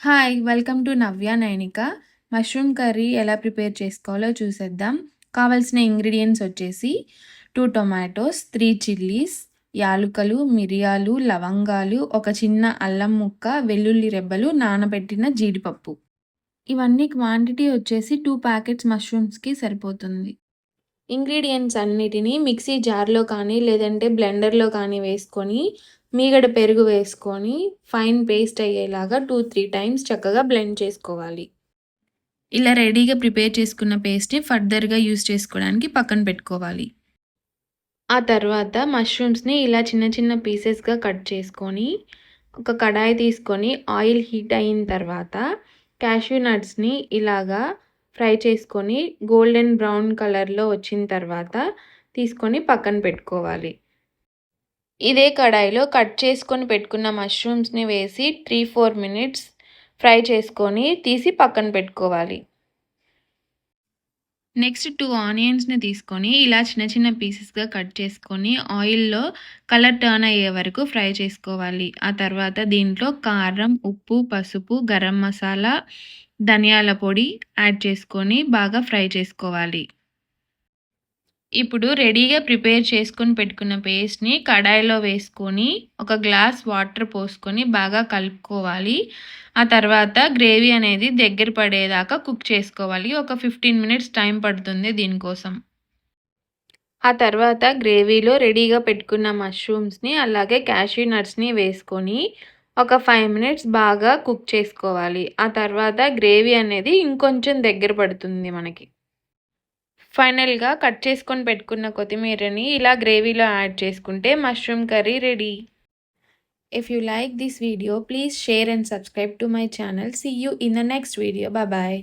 Hi! Welcome to Navya Nainika. Mushroom curry ఎలా prepare చేసుకోవాలో చూసేద్దాం. కావాల్సిన ఇంగ్రీడియెంట్స్ వచ్చేసి 2 టొమాటోస్, 3 చిల్లీస్, యాలుకలు, మిరియాలు, లవంగాలు, ఒక చిన్న అల్లం ముక్క, వెల్లుల్లి రెబ్బలు, నానబెట్టిన జీడిపప్పు. ఇవన్నీ క్వాంటిటీ వచ్చేసి 2 ప్యాకెట్స్ మష్రూమ్స్‌కి సరిపోతుంది. ఇంగ్రీడియెంట్స్ అన్నిటిని మిక్సీ జార్‌లో కానీ, లేదంటే బ్లెండర్‌లో కానీ వేసుకొని, మీగడ పెరుగు వేసుకొని, ఫైన్ పేస్ట్ అయ్యేలాగా 2, 3 టైమ్స్ చక్కగా బ్లెండ్ చేసుకోవాలి. ఇలా రెడీగా ప్రిపేర్ చేసుకున్న పేస్ట్‌ని ఫర్దర్‌గా యూజ్ చేసుకోవడానికి పక్కన పెట్టుకోవాలి. ఆ తర్వాత మష్రూమ్స్‌ని ఇలా చిన్న చిన్న పీసెస్‌గా కట్ చేసుకొని, ఒక కడాయి తీసుకొని ఆయిల్ హీట్ అయిన తర్వాత క్యాష్యూ నట్స్‌ని ఇలాగా ఫ్రై చేసుకొని గోల్డెన్ బ్రౌన్ కలర్‌లో వచ్చిన తర్వాత తీసుకొని పక్కన పెట్టుకోవాలి. ఇదే కడాయిలో కట్ చేసుకొని పెట్టుకున్న మష్రూమ్స్‌ని వేసి 3, 4 మినిట్స్ ఫ్రై చేసుకొని తీసి పక్కన పెట్టుకోవాలి. నెక్స్ట్ 2 ఆనియన్స్‌ని తీసుకొని ఇలా చిన్న చిన్న పీసెస్‌గా కట్ చేసుకొని ఆయిల్‌లో కలర్ టర్న్ అయ్యే వరకు ఫ్రై చేసుకోవాలి. ఆ తర్వాత దీంట్లో కారం, ఉప్పు, పసుపు, గరం మసాలా, ధనియాల పొడి యాడ్ చేసుకొని బాగా ఫ్రై చేసుకోవాలి. ఇప్పుడు రెడీగా ప్రిపేర్ చేసుకొని పెట్టుకున్న పేస్ట్‌ని కడాయిలో వేసుకొని ఒక గ్లాస్ వాటర్ పోసుకొని బాగా కలుపుకోవాలి. ఆ తర్వాత గ్రేవీ అనేది దగ్గర పడేదాకా కుక్ చేసుకోవాలి. ఒక 15 మినిట్స్ టైం పడుతుంది దీనికోసం. ఆ తర్వాత గ్రేవీలో రెడీగా పెట్టుకున్న మష్రూమ్స్‌ని అలాగే క్యాష్యూ నట్స్‌ని వేసుకొని ఒక 5 మినిట్స్ బాగా కుక్ చేసుకోవాలి. ఆ తర్వాత గ్రేవీ అనేది ఇంకొంచెం దగ్గర పడుతుంది మనకి. ఫైనల్‌గా కట్ చేసుకొని పెట్టుకున్న కొత్తిమీరని ఇలా గ్రేవీలో యాడ్ చేసుకుంటే mushroom curry ready. If you like this video, please share and subscribe to my channel. See you in the next video. Bye bye.